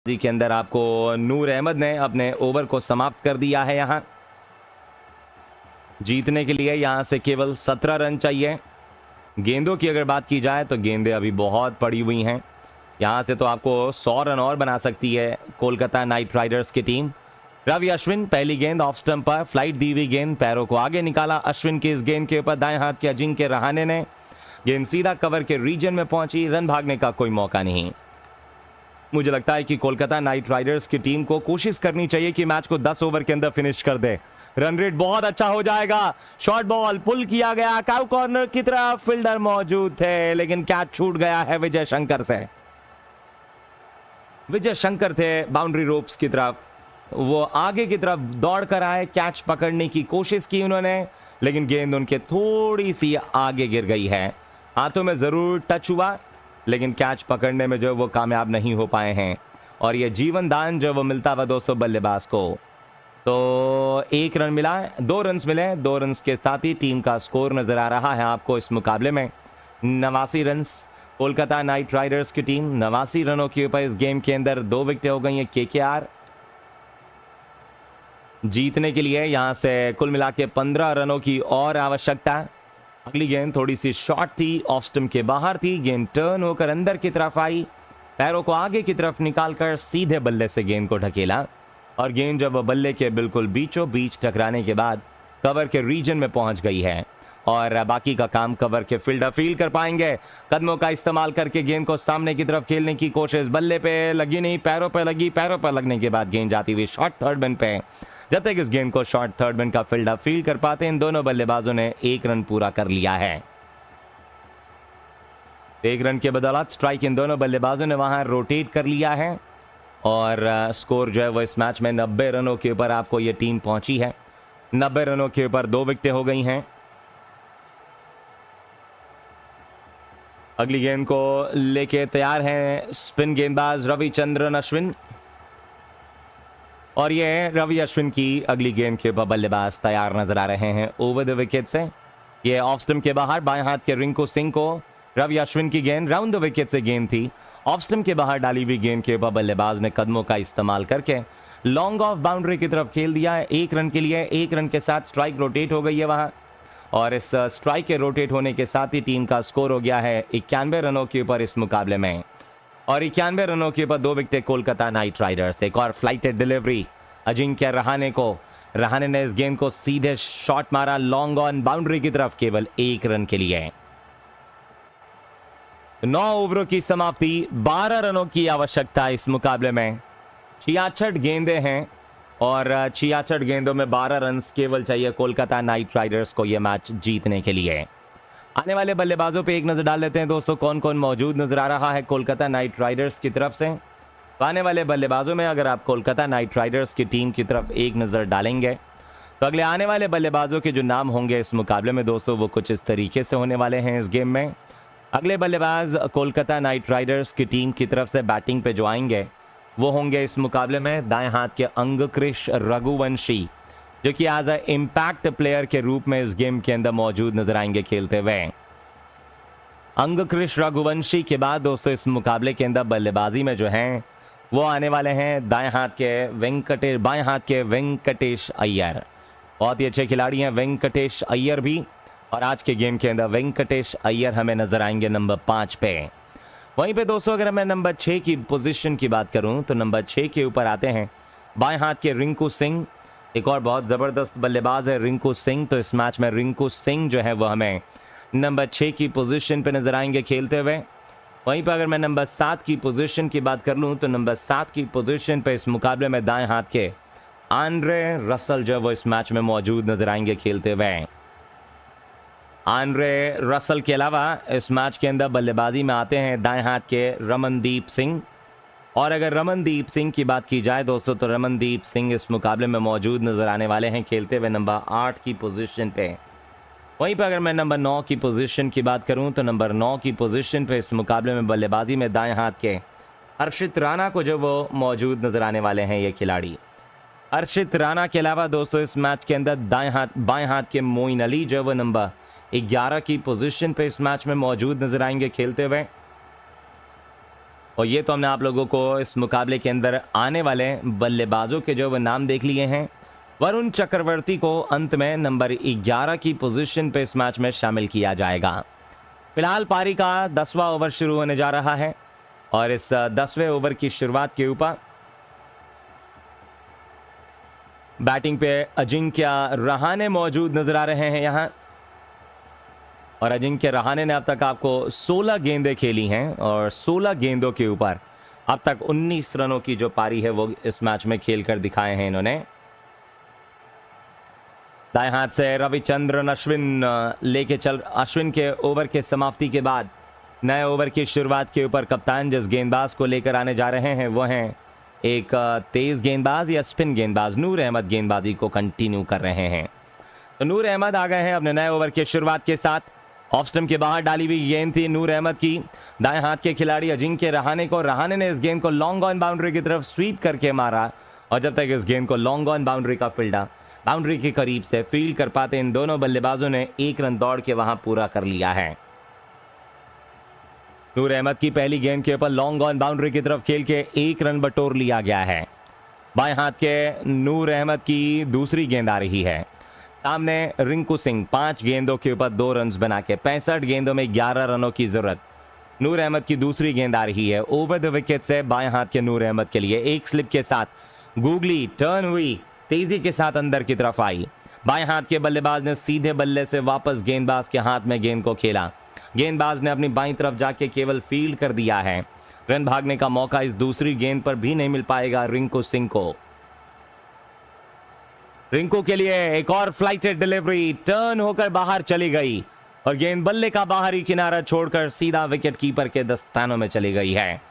के अंदर आपको नूर अहमद ने अपने ओवर को समाप्त कर दिया है। यहां जीतने के लिए यहां से केवल 17 रन चाहिए। गेंदों की अगर बात की जाए तो गेंदें अभी बहुत पड़ी हुई हैं। यहां से तो आपको 100 रन और बना सकती है कोलकाता नाइट राइडर्स की टीम। रवि अश्विन पहली गेंद ऑफ स्टंप पर फ्लाइट दी हुई गेंद, पैरों को आगे निकाला अश्विन के इस गेंद के ऊपर दाएं हाथ के अजिंक्य रहाणे ने। गेंद सीधा कवर के रीजन में पहुंची, रन भागने का कोई मौका नहीं। मुझे लगता है कि कोलकाता नाइट राइडर्स की टीम को कोशिश करनी चाहिए कि मैच को 10 ओवर के अंदर फिनिश कर दे। रन रेट बहुत अच्छा हो जाएगा। शॉर्ट बॉल पुल किया गया, काउ कॉर्नर की तरफ फील्डर मौजूद थे लेकिन कैच छूट गया है विजय शंकर से। विजय शंकर थे बाउंड्री रोप्स की तरफ, वो आगे की तरफ दौड़ कर आए, कैच पकड़ने की कोशिश की उन्होंने लेकिन गेंद उनके थोड़ी सी आगे गिर गई है। हाथों में जरूर टच हुआ लेकिन कैच पकड़ने में जो वो कामयाब नहीं हो पाए हैं और ये जीवन दान जो वो मिलता हुआ दोस्तों बल्लेबाज को। तो 1 रन मिला, 2 रन मिले, 2 रन के साथ ही टीम का स्कोर नजर आ रहा है आपको इस मुकाबले में 89 रन। कोलकाता नाइट राइडर्स की टीम 89 रनों के ऊपर इस गेम के अंदर 2 विकेटें हो गई हैं केकेआर। जीतने के लिए यहां से कुल मिला के 15 रनों की और आवश्यकता। अगली गेंद थोड़ी सी शॉर्ट थी, ऑफ स्टंप के बाहर थी, गेंद टर्न होकर अंदर की तरफ आई, पैरों को आगे की तरफ निकालकर सीधे बल्ले से गेंद को ढकेला और गेंद जब बल्ले के बिल्कुल बीचों बीच टकराने के बाद कवर के रीजन में पहुंच गई है और बाकी का काम कवर के फील्डर फील्ड कर पाएंगे। कदमों का इस्तेमाल करके गेंद को सामने की तरफ खेलने की कोशिश, बल्ले पे लगी नहीं, पैरों पे लगी, पैरों पर लगने के बाद गेंद जाती हुई शॉर्ट थर्ड मैन पे। जब तक इस गेंद को शॉर्ट थर्ड मैन का फील्डर फील्ड कर पाते इन दोनों बल्लेबाजों ने 1 रन पूरा कर लिया है। 1 रन के बदौलत स्ट्राइक इन दोनों बल्लेबाजों ने वहां रोटेट कर लिया है और स्कोर जो है वो इस मैच में 90 रनों के ऊपर आपको ये टीम पहुंची है। 90 रनों के ऊपर 2 विकेटें हो गई हैं। अगली गेंद को लेके तैयार हैं स्पिन गेंदबाज रविचंद्रन अश्विन और ये रवि अश्विन की अगली गेंद के ऊपर बल्लेबाज तैयार नजर आ रहे हैं ओवर द विकेट से। ये ऑफ स्टंप के बाहर बाएं हाथ के रिंकू सिंह को रवि अश्विन की गेंद राउंड द विकेट से गेंद थी, ऑफ स्टंप के बाहर डाली हुई गेंद के ऊपर बल्लेबाज ने कदमों का इस्तेमाल करके लॉन्ग ऑफ बाउंड्री की तरफ खेल दिया है 1 रन के लिए। 1 रन के साथ स्ट्राइक रोटेट हो गई है वहां और इस स्ट्राइक के रोटेट होने के साथ ही टीम का स्कोर हो गया है 91 रनों के ऊपर इस मुकाबले में और 91 रनों के ऊपर 2 विकेटें कोलकाता नाइट राइडर्स। एक और फ्लाइटेड डिलीवरी अजिंक्य रहाणे को, रहाणे ने इस गेंद को सीधे शॉट मारा लॉन्ग ऑन बाउंड्री की तरफ केवल 1 रन के लिए। 9 ओवरों की समाप्ति, 12 रनों की आवश्यकता इस मुकाबले में। 66 गेंदें हैं और 66 गेंदों में 12 रन केवल चाहिए कोलकाता नाइट राइडर्स को यह मैच जीतने के लिए। आने वाले बल्लेबाजों पे एक नजर डाल लेते हैं दोस्तों, कौन कौन मौजूद नजर आ रहा है कोलकाता नाइट राइडर्स की तरफ से। आने वाले बल्लेबाजों में अगर आप कोलकाता नाइट राइडर्स की टीम की तरफ एक नजर डालेंगे तो अगले आने वाले बल्लेबाजों के जो नाम होंगे इस मुकाबले में दोस्तों वो कुछ इस तरीके से होने वाले हैं इस गेम में। अगले बल्लेबाज कोलकाता नाइट राइडर्स की टीम की तरफ से बैटिंग पे जो आएंगे वो होंगे इस मुकाबले में दाएं हाथ के अंगक्रिश रघुवंशी, जो कि एज अ इम्पैक्ट प्लेयर के रूप में इस गेम के अंदर मौजूद नजर आएंगे खेलते हुए। अंगक्रिश रघुवंशी के बाद दोस्तों इस मुकाबले के अंदर बल्लेबाजी में जो हैं वो आने वाले हैं बाएं हाथ के वेंकटेश अय्यर। बहुत ही अच्छे खिलाड़ी हैं वेंकटेश अय्यर भी और आज के गेम के अंदर वेंकटेश अय्यर हमें नजर आएंगे नंबर 5 पे। वहीं पे दोस्तों अगर मैं नंबर 6 की पोजीशन की बात करूं तो नंबर 6 के ऊपर आते हैं बाएं हाथ के रिंकू सिंह। एक और बहुत ज़बरदस्त बल्लेबाज है रिंकू सिंह, तो इस मैच में रिंकू सिंह जो है वो हमें नंबर 6 की पोजीशन पे नजर आएंगे खेलते हुए। वहीं पर अगर मैं नंबर 7 की पोजीशन की बात कर लूं तो नंबर 7 की पोजीशन पे इस मुकाबले में दाएं हाथ के आंद्रे रसल जो है वो इस मैच में मौजूद नजर आएंगे खेलते हुए। आंद्रे रसल के अलावा इस मैच के अंदर बल्लेबाजी में आते हैं दाएं हाथ के रमनदीप सिंह। और अगर रमनदीप सिंह की बात की जाए दोस्तों तो रमनदीप सिंह इस मुकाबले में मौजूद नजर आने वाले हैं खेलते हुए नंबर 8 की पोजीशन पे। वहीं पर अगर मैं नंबर 9 की पोजीशन की बात करूं तो नंबर 9 की पोजीशन पे इस मुकाबले में बल्लेबाजी में दाएं हाथ के हर्षित राणा को जो वो मौजूद नजर आने वाले हैं ये खिलाड़ी। हर्षित राणा के अलावा दोस्तों इस मैच के अंदर बाएं हाथ के मोइन अली जो वो नंबर 11 की पोजीशन पे इस मैच में मौजूद नजर आएंगे खेलते हुए। और ये तो हमने आप लोगों को इस मुकाबले के अंदर आने वाले बल्लेबाजों के जो वो नाम देख लिए हैं। वरुण चक्रवर्ती को अंत में नंबर 11 की पोजीशन पे इस मैच में शामिल किया जाएगा। फिलहाल पारी का 10वां ओवर शुरू होने जा रहा है और इस 10वें ओवर की शुरुआत के ऊपर बैटिंग पे अजिंक्य रहाणे मौजूद नजर आ रहे हैं यहां। और अजिंक्य रहाणे ने अब तक आपको 16 गेंदें खेली हैं और 16 गेंदों के ऊपर अब तक 19 रनों की जो पारी है वो इस मैच में खेलकर दिखाए हैं इन्होंने। दाएं हाथ से रविचंद्रन अश्विन लेके चल, अश्विन के ओवर के समाप्ति के बाद नए ओवर की शुरुआत के ऊपर कप्तान जिस गेंदबाज को लेकर आने जा रहे हैं वो हैं एक तेज गेंदबाज या स्पिन गेंदबाज नूर अहमद गेंदबाजी को कंटिन्यू कर रहे हैं। तो नूर अहमद आ गए हैं अपने नए ओवर के शुरुआत के साथ। ऑफ स्टंप के बाहर डाली हुई गेंद थी नूर अहमद की, दाएं हाथ के खिलाड़ी अजिंक्य रहाणे को, रहाणे ने इस गेंद को लॉन्ग ऑन बाउंड्री की तरफ स्वीप करके मारा और जब तक इस गेंद को लॉन्ग ऑन बाउंड्री का फील्डर बाउंड्री के करीब से फील्ड कर पाते इन दोनों बल्लेबाजों ने 1 रन दौड़ के वहां पूरा कर लिया है। नूर अहमद की पहली गेंद के ऊपर लॉन्ग ऑन बाउंड्री की तरफ खेल के 1 रन बटोर लिया गया है। बाएं हाथ के नूर अहमद की दूसरी गेंद आ रही है। सामने रिंकू सिंह 5 गेंदों के ऊपर 2 रन बना के 65 गेंदों में 11 रनों की जरूरत। नूर अहमद की दूसरी गेंद आ रही है ओवर द विकेट से बाएं हाथ के नूर अहमद के लिए। एक स्लिप के साथ गूगली टर्न हुई, तेजी के साथ अंदर की तरफ आई। बाएं हाथ के बल्लेबाज ने सीधे बल्ले से वापस गेंदबाज के हाथ में गेंद को खेला। गेंदबाज ने अपनी बाईं तरफ जाके केवल फील्ड कर दिया है। रन भागने का मौका इस दूसरी गेंद पर भी नहीं मिल पाएगा रिंकू सिंह को। रिंकू के लिए एक और फ्लाइटेड डिलीवरी टर्न होकर बाहर चली गई और गेंद बल्ले का बाहरी किनारा छोड़कर सीधा विकेट कीपर के दस्तानों में चली गई है।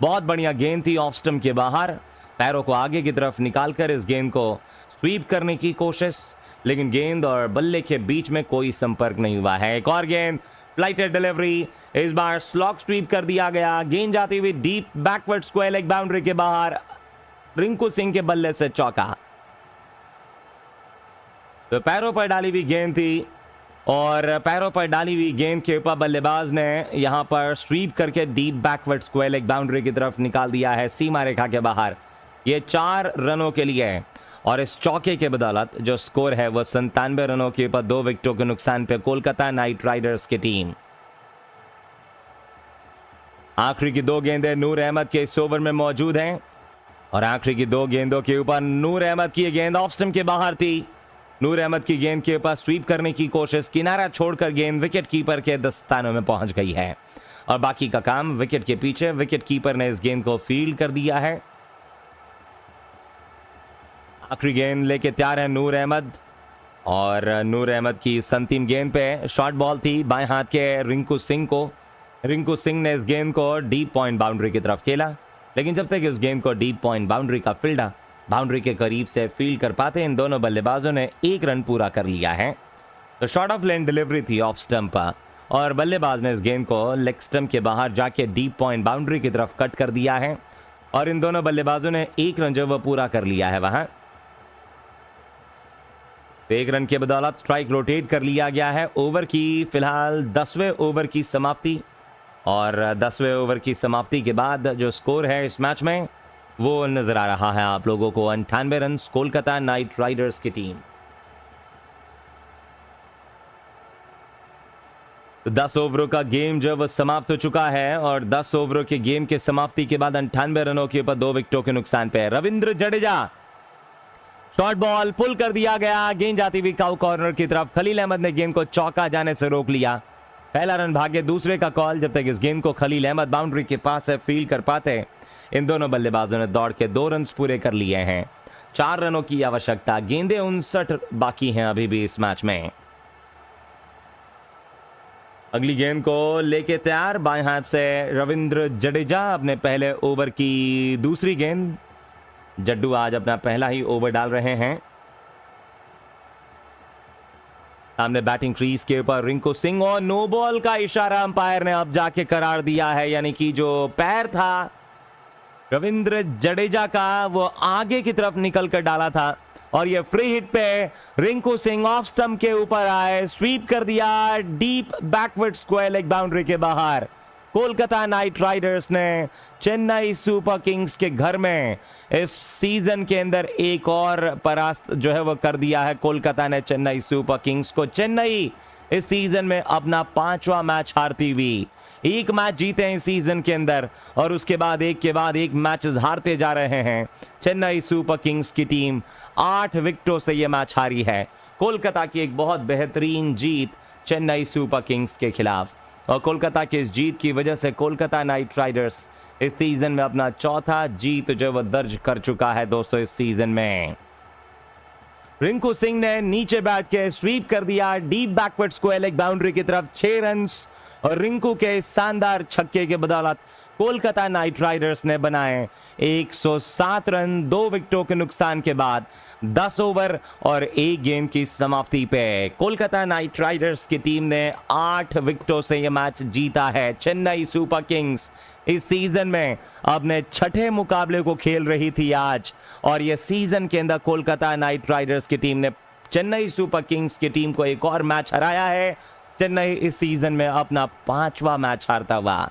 बहुत बढ़िया गेंद थी ऑफ स्टंप के बाहर, पैरों को आगे की तरफ निकालकर इस गेंद को स्वीप करने की कोशिश, लेकिन गेंद और बल्ले के बीच में कोई संपर्क नहीं हुआ है। एक और गेंद फ्लाइटेड डिलीवरी, इस बार स्लॉग स्वीप कर दिया गया। गेंद जाती हुई deep backward square leg boundary के बाहर, रिंकू सिंह के बल्ले से चौका। तो पैरों पर डाली हुई गेंद थी और पैरों पर डाली हुई गेंद के ऊपर बल्लेबाज ने यहां पर स्वीप करके deep backward square leg boundary की तरफ निकाल दिया है सीमा रेखा के बाहर। ये 4 रनों के लिए है और इस चौके के बदौलत जो स्कोर है वो 97 रनों के ऊपर 2 विकेटों के नुकसान पे कोलकाता नाइट राइडर्स की टीम। आखिरी की 2 गेंदें नूर अहमद के इस ओवर में मौजूद हैं और आखिरी की 2 गेंदों के ऊपर नूर अहमद की गेंद ऑफ स्टंप के बाहर थी। नूर अहमद की गेंद के ऊपर स्वीप करने की कोशिश, किनारा छोड़कर गेंद विकेट कीपर के दस्तानों में पहुंच गई है और बाकी का काम विकेट के पीछे। विकेट कीपर ने इस गेंद को फील्ड कर दिया है। आखिरी गेंद लेके तैयार है नूर अहमद और नूर अहमद की इस अंतिम गेंद पे शॉर्ट बॉल थी बाएं हाथ के रिंकू सिंह को। रिंकू सिंह ने इस गेंद को डीप पॉइंट बाउंड्री की तरफ खेला, लेकिन जब तक इस गेंद को डीप पॉइंट बाउंड्री का फील्डर बाउंड्री के करीब से फील्ड कर पाते इन दोनों बल्लेबाजों ने 1 रन पूरा कर लिया है। तो शॉर्ट ऑफ लेन डिलीवरी थी ऑफ स्टंप और बल्लेबाज ने इस गेंद को लेग स्टंप के बाहर जाके डीप पॉइंट बाउंड्री की तरफ कट कर दिया है और इन दोनों बल्लेबाजों ने 1 रन जो वो पूरा कर लिया है वहां। 1 रन के बदौलत स्ट्राइक रोटेट कर लिया गया है। ओवर की फिलहाल 10वें ओवर की समाप्ति और 10वें ओवर की समाप्ति के बाद जो स्कोर है इस मैच में वो नजर आ रहा है आप लोगों को 98 रन कोलकाता नाइट राइडर्स की टीम। तो 10 ओवरों का गेम जो वो समाप्त हो चुका है और 10 ओवरों के गेम के समाप्ति के बाद 98 रनों के ऊपर 2 विकेटों के नुकसान पे रविंद्र जडेजा शॉर्ट बॉल पुल कर दिया गया। गेंद जाती हुई काउ कॉर्नर की तरफ, खलील अहमद ने गेंद को चौका जाने से रोक लिया। पहला रन भागे, दूसरे का कॉल। जब तक इस गेंद को खलील अहमद बाउंड्री के पास से फील्ड कर पाते इन दोनों बल्लेबाजों ने दौड़ के 2 रन पूरे कर लिए हैं। 4 रनों की आवश्यकता, गेंदें 59 बाकी हैं अभी भी इस मैच में। अगली गेंद को लेके तैयार बाएं हाथ से रविंद्र जडेजा, अपने पहले ओवर की दूसरी गेंद। जड्डू आज अपना पहला ही ओवर डाल रहे हैं। सामने बैटिंग क्रीज के ऊपर रिंकू सिंह और नो बॉल का इशारा अंपायर ने अब जाके करार दिया है, यानी कि जो पैर था रविंद्र जडेजा का वो आगे की तरफ निकल कर डाला था और ये फ्री हिट पे रिंकू सिंह ऑफ स्टंप के ऊपर आए, स्वीप कर दिया deep backward square leg boundary के बाहर। कोलकाता नाइट राइडर्स ने चेन्नई सुपर किंग्स के घर में इस सीजन के अंदर एक और परास्त जो है वो कर दिया है कोलकाता ने चेन्नई सुपर किंग्स को। चेन्नई इस सीजन में अपना 5वां मैच हारती हुई, एक मैच जीते हैं इस सीजन के अंदर और उसके बाद एक मैचेस हारते जा रहे हैं। चेन्नई सुपर किंग्स की टीम 8 विकेटों से ये मैच हारी है। कोलकाता की एक बहुत बेहतरीन जीत चेन्नई सुपर किंग्स के खिलाफ, और कोलकाता की इस जीत की वजह से कोलकाता नाइट राइडर्स इस सीजन में अपना 4था जीत जो वो दर्ज कर चुका है दोस्तों इस सीजन में। रिंकू सिंह ने नीचे बैठ के स्वीप कर दिया deep backward square leg boundary की तरफ 6 रन्स, और रिंकू के शानदार छक्के के बदौलत कोलकाता नाइट राइडर्स ने बनाए 107 रन 2 विकेटों के नुकसान के बाद 10 ओवर और 1 गेंद की समाप्ति पे कोलकाता नाइट राइडर्स की टीम ने 8 विकेटों से यह मैच जीता है। चेन्नई सुपर किंग्स इस सीजन में अपने 6ठे मुकाबले को खेल रही थी आज, और यह सीजन के अंदर कोलकाता नाइट राइडर्स की टीम ने चेन्नई सुपर किंग्स की टीम को एक और मैच हराया है। चेन्नई इस सीजन में अपना 5वां मैच हारता हुआ।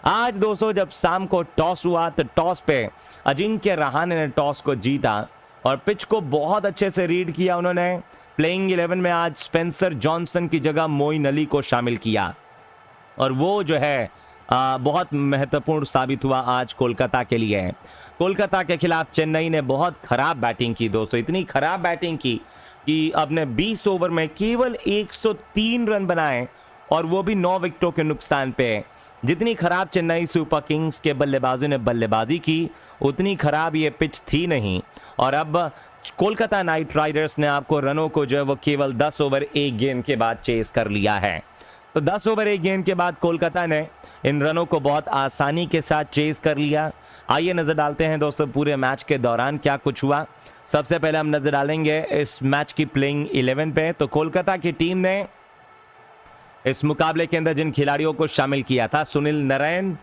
आज दोस्तों जब शाम को टॉस हुआ तो टॉस पे अजिंक्य रहाणे ने टॉस को जीता और पिच को बहुत अच्छे से रीड किया उन्होंने। प्लेइंग 11 में आज स्पेंसर जॉनसन की जगह मोइन अली को शामिल किया, और वो जो है बहुत महत्वपूर्ण साबित हुआ आज कोलकाता के लिए। कोलकाता के खिलाफ चेन्नई ने बहुत खराब बैटिंग की दोस्तों, इतनी खराब बैटिंग की कि अपने 20 ओवर में केवल 103 रन बनाए, और वो भी 9 विकेटों के नुकसान पे। जितनी खराब चेन्नई सुपर किंग्स के बल्लेबाजों ने बल्लेबाजी की, उतनी खराब ये पिच थी नहीं। और अब कोलकाता नाइट राइडर्स ने आपको रनों को जो है वो केवल 10 ओवर 1 गेंद के बाद चेस कर लिया है। तो 10 ओवर 1 गेंद के बाद कोलकाता ने इन रनों को बहुत आसानी के साथ चेस कर लिया। आइए नजर डालते हैं दोस्तों पूरे मैच के दौरान क्या कुछ हुआ। सबसे पहले हम नजर डालेंगे इस मैच की प्लेइंग 11 पे। तो कोलकाता की टीम ने इस मुकाबले के अंदर जिन खिलाड़ियों को शामिल किया था, सुनील नारायण,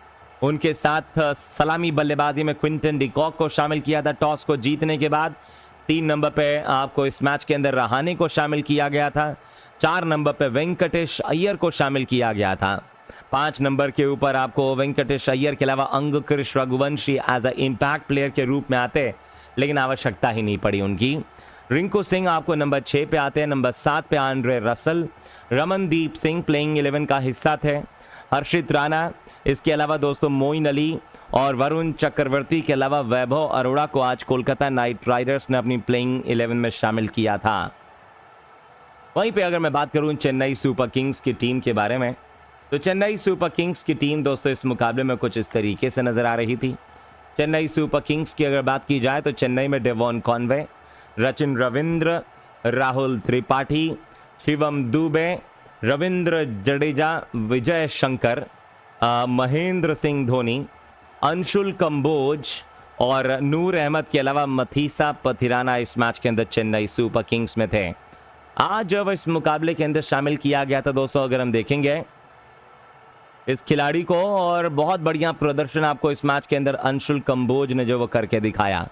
उनके साथ सलामी बल्लेबाजी में क्विंटन डिकॉक को शामिल किया था। टॉस को जीतने के बाद 3 नंबर पे आपको इस मैच के अंदर रहाणे को शामिल किया गया था। 4 नंबर पे वेंकटेश अय्यर को शामिल किया गया था। 5 नंबर के ऊपर आपको वेंकटेश अय्यर के अलावा Angkrish Raghuvanshi as a impact player के रूप में आते, लेकिन आवश्यकता ही नहीं पड़ी उनकी। रिंकू सिंह आपको नंबर 6 पे आते हैं। नंबर 7 पे Andre Russell, Ramandeep Singh playing 11 का हिस्सा थे। हर्षित राणा, इसके अलावा दोस्तों मोइन अली और वरुण चक्रवर्ती के अलावा वैभव अरोड़ा को आज कोलकाता नाइट राइडर्स ने अपनी प्लेइंग 11 में शामिल किया था। वहीं पे अगर मैं बात करूं चेन्नई सुपर किंग्स की टीम के बारे में, तो चेन्नई सुपर किंग्स की टीम दोस्तों इस मुकाबले में कुछ इस तरीके से नजर आ रही थी। चेन्नई सुपर किंग्स की अगर बात की जाए तो चेन्नई में डेवॉन कॉनवे, रचिन रविंद्र, राहुल त्रिपाठी, शिवम दुबे, रविंद्र जडेजा, विजय शंकर, महेंद्र सिंह धोनी, अंशुल कंबोज और नूर अहमद के अलावा मथीसा पथिराना इस मैच के अंदर चेन्नई सुपर किंग्स में थे। आज जब इस मुकाबले के अंदर शामिल किया गया था दोस्तों, अगर हम देखेंगे इस खिलाड़ी को, और बहुत बढ़िया प्रदर्शन आपको इस मैच के अंदर अंशुल कंबोज ने जो वो करके दिखाया।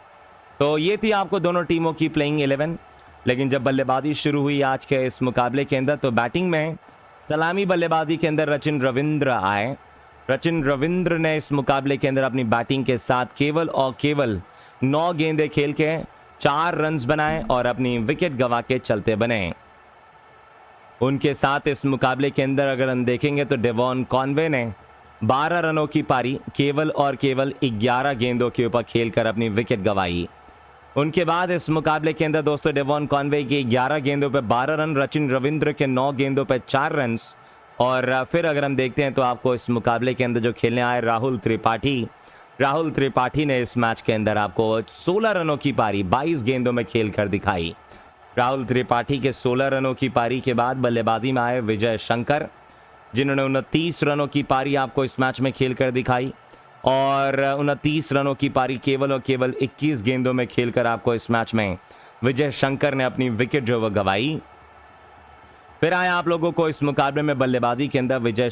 तो ये थी आपको दोनों टीमों की प्लेइंग 11। लेकिन जब बल्लेबाजी शुरू हुई आज के इस मुकाबले के अंदर, तो बैटिंग में सलामी बल्लेबाजी के अंदर रचिन रविंद्र आए। रचिन रविंद्र ने इस मुकाबले के अंदर अपनी बैटिंग के साथ केवल और केवल 9 गेंदें खेल के 4 रन्स बनाए और अपनी विकेट गंवा के चलते बने। उनके साथ इस मुकाबले के अंदर अगर हम देखेंगे तो डेवॉन कॉनवे ने 12 रनों की पारी केवल और केवल 11 गेंदों के ऊपर खेलकर अपनी विकेट गंवाई। उनके बाद इस मुकाबले के अंदर दोस्तों डेवॉन कॉनवे की 11 गेंदों पे 12 रन, रचिन रविंद्र के 9 गेंदों पे 4 रन। और फिर अगर हम देखते हैं तो आपको इस मुकाबले के अंदर जो खेलने आए राहुल त्रिपाठी ने इस मैच के अंदर आपको 16 रनों की पारी 22 गेंदों में खेलकर दिखाई। राहुल त्रिपाठी के 16 रनों की पारी के बाद बल्लेबाजी में आए विजय शंकर, जिन्होंने 29 रनों की पारी आपको इस मैच में खेलकर दिखाई, और 29 रनों की पारी केवल और केवल 21 गेंदों में खेलकर आपको इस मैच में विजय शंकर ने अपनी विकेट जो वो गंवाई। फिर आया आप लोगों को इस मुकाबले में बल्लेबाजी के अंदर विजय